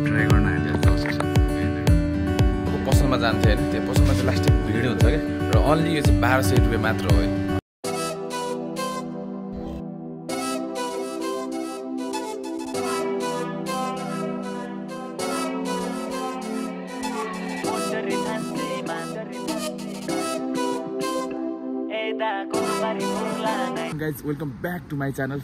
Try गर्न आँट्यो अब पसलमा जान्थ्यो होइन त्यो पसलमा चाहिँ लास्टिक भिड हुन्छ क्या र अन्ली यो चाहिँ 1200 रुपियाँ मात्र हो है guys welcome back to my channel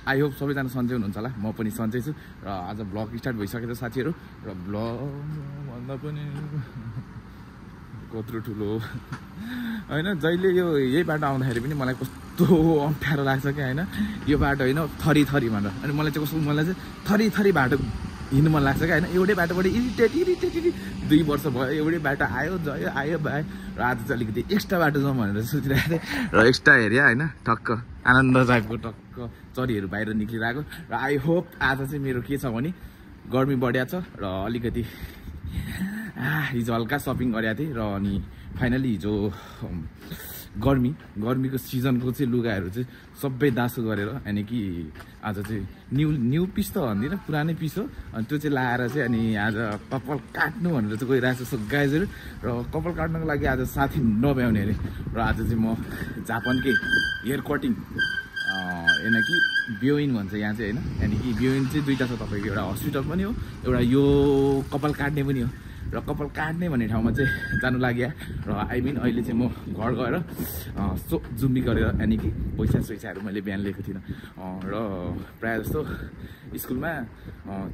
I hope सबैजना सन्चै हुनुहुन्छ होला म पनि सन्चै छु र आज भ्लग स्टार्ट भइसकेको छ साथीहरू र भ्लग भन्दा पनि कत्रो ठुलो होइन जहिले यो यही बाटो आउँदाखेरि पनि मलाई कस्तो अप्ठ्यारो लाग्छ क्या होइन यो बाटो होइन थरी थरी भनेर अनि मलाई चाहिँ कस्तो मलाई चाहिँ थरी थरी बाटो हिँड्नु मन लाग्छ क्या होइन एउटै बाटोबाट इरिटेट 2 वर्ष भयो एउटै बाटो आयो जयो आयो भयो र आज चाहिँ अलिकति एक्स्ट्रा बाटो जाउँ भनेर सोचिरहेको थिएँ र एक्स्ट्रा हेऱ्यो होइन ठक्क आनन्द टाइपको टक्क चरीहरू बाहिर निक्लिरहेको र आई होप आज चाहिँ मेरो के छ भने गर्मी बढिया छ र अलिकति हिजो हल्का सपिङ गरेको थिएँ र अनि फाइनली हिजो गर्मीको सिजनको चाहिँ लुगाहरू चाहिँ सबै दासो गरेर अनि कि आज चाहिँ न्यू पिस त भन्दिनँ पुरानै पिस हो अनि त्यो चाहिँ लाएर चाहिँ अनि आज कपाल काट्नु भनेर चाहिँ गइरहेको छु गाइजहरू र कपाल काट्नको लागि आज साथी नभ्याउने अरे र आज चाहिँ म जापानकै हेयर कटिङ होइन कि ब्योइन भन्छ यहाँ चाहिँ होइन अनि कि ब्योइन चाहिँ दुईवटा छ तपाईँको एउटा हस्पिटल पनि हो एउटा यो कपाल काट्ने पनि हो र कपाल काट्ने भन्ने ठाउँमा चाहिँ जानु लाग्यो र आई मिन अहिले चाहिँ म घर गएर जुम्बी गरेर यानि कि पैसाहरू मैले बिहान लिएको थिइनँ र प्रायः जस्तो स्कुलमा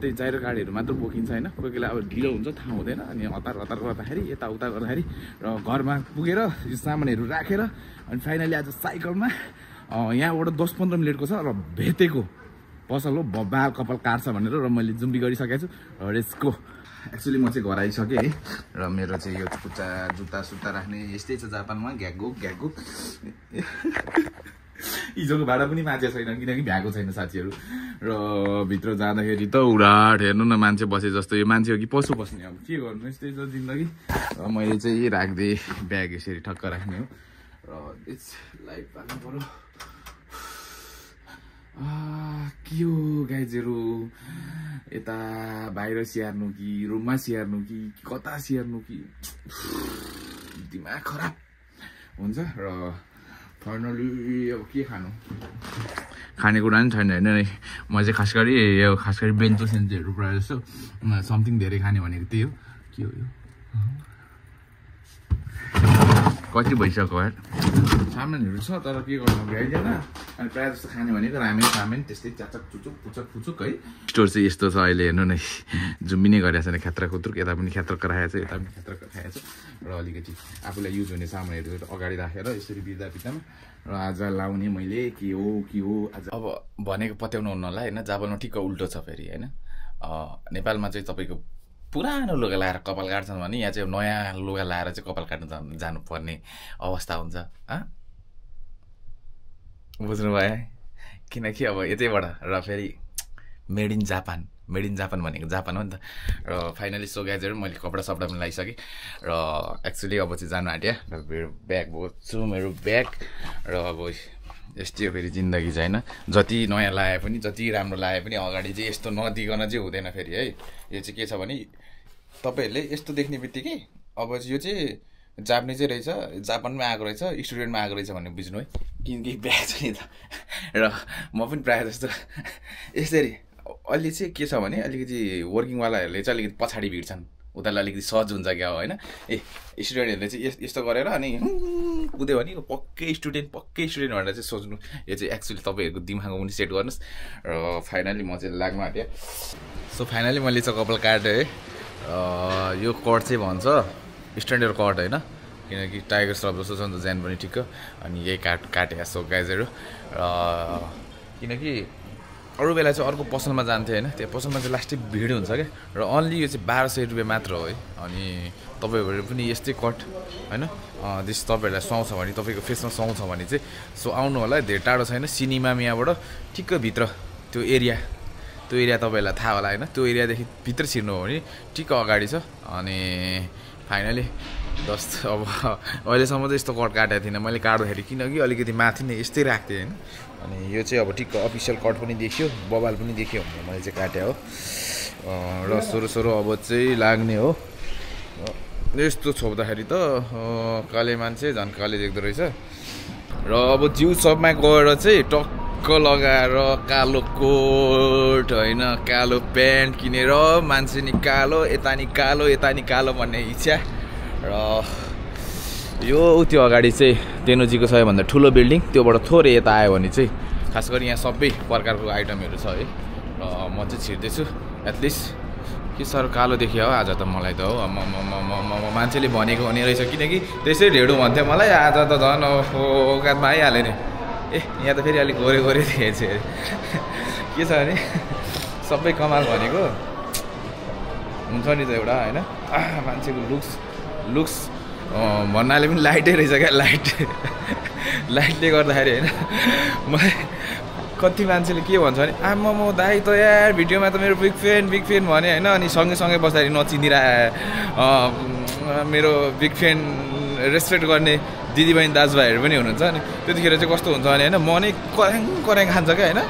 त्यही जाइरो गाडीहरू मात्र बोकिन्छ होइन कोही बेला अब ढिलो हुन्छ थाहा हुँदैन अनि हतार गर्दाखेरि यताउता गर्दाखेरि र घरमा पुगेर यो सामानहरू राखेर अनि फाइनली आज साइकलमा यहाँबाट 10-15 मिनटको छ र भेटेको पसल हो बाल कपाल काट्छ भनेर र मैले जुम्बी गरिसकेको छु र यसको एक्चुअली म चाहिँ घर आइसकेँ है र मेरो चाहिँ यो जुत्ता राख्ने यस्तै छ जापानमा घ्यागो हिजोको भाडा पनि मान्छे छैन किनकि भ्याएको छैन साथीहरू र भित्र जाँदाखेरि त उडाट हेर्नु न मान्छे बसे जस्तो यो मान्छे हो कि पशु बस्ने अब के गर्नु यस्तै छ जिन्दगी र मैले चाहिँ राख्दै ब्याग यसरी ठक्क राख्ने हो र इट्स लाइक पार्नु पऱ्यो के हो गाइजहरू यता बाहिर स्याहार्नु कि रुममा स्याहार्नु कि कता स्याहार्नु कि दिमाग खराब हुन्छ र फाइनली अब के खानेकुरा पनि छैन होइन नि म चाहिँ खास गरी बेन्चो सेन्चोहरू प्रायः जस्तो समथिङ धेरै खाने भनेको त्यही हो के हो यो कति भइसक्यो यार सामानहरू छ तर के गर्नु भ्याइँदैन अनि प्रायः जस्तो खाने भनेको रामेन त्यस्तै चाचक पुचक है स्टोर चाहिँ यस्तो छ अहिले हेर्नु नै जुम्बी नै गरेको छैन ख्यात्र खुत्रुक यता पनि ख्यात्र राखेको छ यता पनि ख्यात्र राखेको छ र अलिकति आफूलाई युज हुने सामानहरू अगाडि राखेर यसरी बित्दामा र आज लाउने मैले के हो आज अब भनेको पत्याउनु हुनलाई होइन जापानमा ठिक्क उल्टो छ फेरि होइन नेपालमा चाहिँ तपाईँको पुरानो लुगा लाएर कपाल काट्छन् भने यहाँ चाहिँ नयाँ लुगा लाएर चाहिँ कपाल काट्न जानुपर्ने अवस्था हुन्छ बुझ्नुभयो किनकि अब यतैबाट र फेरि मेड इन जापान भनेको जापान हो नि त र फाइनली सो गाइजहरू मैले कपडा पनि लगाइसकेँ र एक्चुअली अब चाहिँ जानु आँट्यो र मेरो ब्याग बोक्छु मेरो ब्याग र अब यस्तै हो फेरि जिन्दगी चाहिँ होइन जति नयाँ लाए पनि जति राम्रो लाए पनि अगाडि चाहिँ यस्तो नदिकन चाहिँ हुँदैन फेरि है यो चाहिँ के छ भने तपाईँहरूले यस्तो देख्ने बित्तिकै अब यो चाहिँ जापानी चाहिँ रहेछ जापानमै आएको रहेछ स्टुडेन्टमा आएको रहेछ भन्ने बुझ्नु है किनकि ब्याग छ नि त र म पनि प्रायः जस्तो यसरी अहिले चाहिँ के छ भने अलिकति वर्किङवालाहरूले चाहिँ अलिकति पछाडि भिड्छन् उतालाई अलिकति सहज हुन्छ क्या होइन स्टुडेन्टहरूले चाहिँ यस्तो गरेर अनि कुद्यो भने पक्कै स्टुडेन्ट भनेर चाहिँ सोच्नु यो चाहिँ एक्चुअली तपाईँहरूको दिमागमा पनि सेट गर्नुहोस् र फाइनली म चाहिँ लाग्नु आँट्यो सो फाइनली मैले चाहिँ कपाल काटेँ है यो कट चाहिँ भन्छ स्ट्यान्डर्ड कट होइन किनकि टाइगर स्रफ जस्तो छ नि त ज्यान पनि ठिक्क अनि यही काटेको सो गाइजहरू र किनकि अरू बेला चाहिँ अर्को पसलमा जान्थ्यो होइन त्यो पसलमा चाहिँ लास्टिक भिड हुन्छ क्या र अन्ली यो चाहिँ 1200 रुपियाँ मात्र हो है अनि तपाईँहरू पनि यस्तै कट होइन त्यस तपाईँहरूलाई सुहाउँछ भने तपाईँको फेसमा सुहाउँछ भने चाहिँ सो आउनु होला धेरै टाढो छैन सिनेमा यहाँबाट ठिक्क भित्र त्यो एरिया तपाईँहरूलाई थाहा होला होइन त्यो एरियादेखि भित्र छिर्नु हो भने ठिक्क अगाडि छ अनि फाइनली जस्ट अब अहिलेसम्म चाहिँ यस्तो कट काटेको थिइनँ मैले काट्दाखेरि किनकि अलिकति माथि नै यस्तै राख्थेँ होइन अनि यो चाहिँ अब ठिक्क अफिसियल कट पनि देखियो बबाल पनि देखियो भनेर मैले चाहिँ काटेँ हो र सुरु अब चाहिँ लाग्ने हो। यस्तो छोप्दाखेरि त काले मान्छे झन् काले देख्दो रहेछ। र अब जिउ सबमा गएर चाहिँ टक्क लगाएर कालो कोट होइन कालो प्यान्ट किनेर मान्छे नि कालो यता नि कालो भन्ने इच्छा। र यो त्यो अगाडि चाहिँ तेनुजीको सबैभन्दा ठुलो बिल्डिङ त्योबाट थोरै यता आयो भने चाहिँ खास गरी यहाँ सबै प्रकारको आइटमहरू छ है। र म चाहिँ छिर्दैछु एटलिस्ट के साह्रो कालो देखियो हो आज त मलाई त हो मान्छेले भनेको हुने रहेछ किनकि त्यसै ढेडो भन्थ्यो मलाई आज त झन् औकातमा आइहाल्यो नि। यहाँ त फेरि अलिक गोरे थिएछ के छ भने सबै कमाल भनेको हुन्छ नि त एउटा होइन मान्छेको लुक्स भन्नाले पनि लाइटै रहेछ क्या लाइटले गर्दाखेरि होइन मलाई कति मान्छेले के भन्छ भने आमा म दाइ त यार भिडियोमा त मेरो बिग फ्यान भने होइन अनि सँगै बस्दाखेरि नचिनिरह मेरो बिग फ्यान रेस्पेक्ट गर्ने दिदीबहिनी दाजुभाइहरू पनि हुनुहुन्छ अनि त्यतिखेर चाहिँ कस्तो हुन्छ भने होइन मनै कराङ खान्छ क्या होइन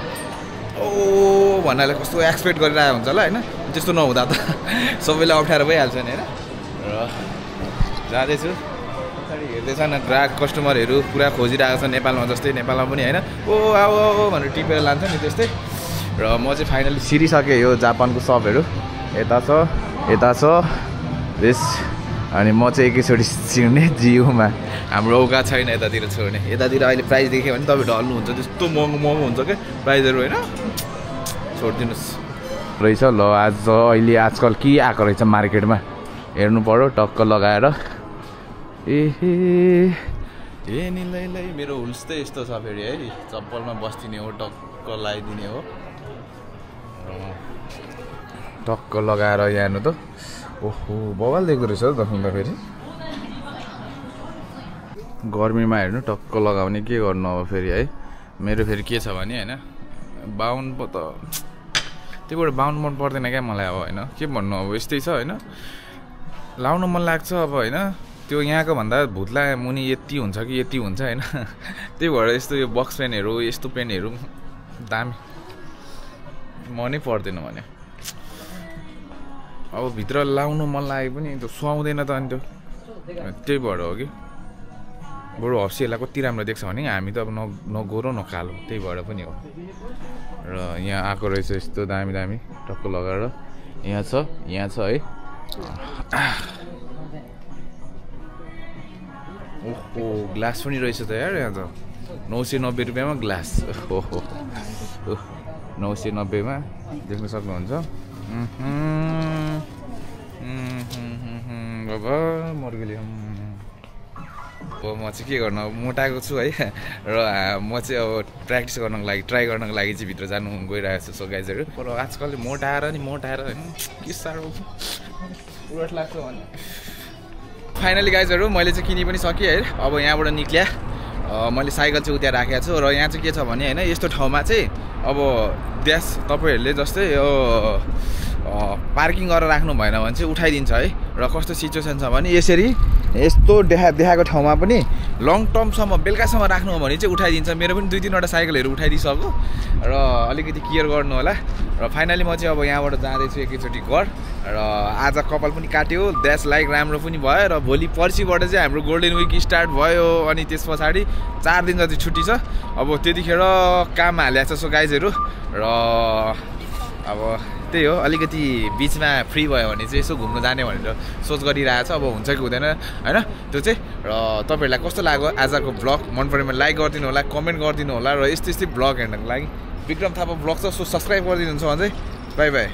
ओ भन्नाले कस्तो एक्सपेक्ट गरिरहेको हुन्छ होला होइन त्यस्तो नहुँदा त सबैलाई अप्ठ्यारो भइहाल्छ नि होइन। र जाँदैछु पछाडि हेर्दैछन् ग्राहक कस्टमरहरू पुरा खोजिरहेको छ नेपालमा जस्तै नेपालमा पनि होइन ओ आओ भनेर टिपेर लान्छ नि त्यस्तै। र म चाहिँ फाइनली छिरिसकेँ यो जापानको सपहरू यता छ बेस अनि म चाहिँ एकैचोटि छिर्ने जियोमा हाम्रो औकात छैन यतातिर छोड्ने। यतातिर अहिले प्राइस देख्यो भने तपाईँ ढल्नुहुन्छ त्यस्तो महँगो हुन्छ क्या प्राइसहरू होइन छोडिदिनुहोस् रहेछ। ल अहिले आजकल के आएको रहेछ मार्केटमा हेर्नु पर्यो टक्क लगाएर ए निलै मेरो हुल्स चाहिँ यस्तो छ फेरि है चप्पलमा बस्दिने हो टक्क लगाइदिने हो टक्क लगाएर यहाँ त ओहो बवाल देख्दो रहेछ त फेरि गर्मीमा हेर्नु टक्क लगाउने के गर्नु अब फेरि है। मेरो फेरि के छ भने होइन बाहुन पो त त्योबाट बाहुन मन पर्दैन क्या मलाई अब होइन के भन्नु अब यस्तै छ होइन लाउनु मन लाग्छ अब होइन त्यो यहाँको भन्दा भुत्ला मुनि यति हुन्छ कि यति हुन्छ होइन त्यही भएर यस्तो यो बक्स पेनहरू यस्तो पेनहरू दामी मनै पर्दैन भने अब भित्र लाउनु मन लाग्यो पनि त्यो सुहाउँदैन त अनि त्यो त्यही भएर हो कि बरु हप्सीहरूलाई कति राम्रो देख्छ भने हामी त अब न गोरो न कालो त्यही भएर पनि हो। र यहाँ आएको रहेछ यस्तो दामी टक्क लगाएर यहाँ छ है ओहो ग्लास पनि रहेछ त यार यहाँ त 990 रुपियाँमा ग्लास ओहो 990मा देख्न सक्नुहुन्छ। बाबा मर्गेली अब म चाहिँ के गर्नु अब मोटाएको छु है र म चाहिँ अब प्र्याक्टिस गर्नको लागि ट्राई गर्नको लागि चाहिँ भित्र जानु गइरहेको छु। सो गाइजहरू तर आजकल मोटाएर होइन के साह्रो उलट लाग्छ भने फाइनली गाइजहरू मैले चाहिँ किनि पनि सकेँ है। अब यहाँबाट निक्ल्या मैले साइकल चाहिँ उता राखेको छु र यहाँ चाहिँ के छ भने होइन यस्तो ठाउँमा चाहिँ अब ग्यास तपाईँहरूले जस्तै यो पार्किङ गरेर राख्नु भएन भने चाहिँ उठाइदिन्छ है। र कस्तो सिचुएसन छ भने यसरी यस्तो देखाएको ठाउँमा पनि लङ टर्मसम्म बेलुकासम्म राख्नु हो भने चाहिँ उठाइदिन्छ। मेरो पनि 2-3वटा साइकलहरू उठाइदिइसक्यो र अलिकति केयर गर्नु होला। र फाइनली म चाहिँ अब यहाँबाट जाँदैछु एकैचोटि घर र आज कपाल पनि काट्यो द्यास लाइक राम्रो पनि भयो र भोलि पर्सिबाट चाहिँ हाम्रो गोल्डन विक स्टार्ट भयो अनि त्यस पछाडि 4 दिन जति छुट्टी छ। अब त्यतिखेर काम हालेको छ। सो गाइजहरू र अब त्यही हो अलिकति बिचमा फ्री भयो भने चाहिँ यसो घुम्नु जाने भनेर सोच गरिरहेको छ। अब हुन्छ कि हुँदैन होइन त्यो चाहिँ। र तपाईँहरूलाई कस्तो लाग्यो आजको ब्लग मन पऱ्यो भने लाइक गरिदिनु होला कमेन्ट गरिदिनु होला र यस्तै ब्लग हेर्नको लागि विक्रम थापा ब्लग छ। सो सब्सक्राइब गरिदिनुहुन्छ भने चाहिँ बाई बाई।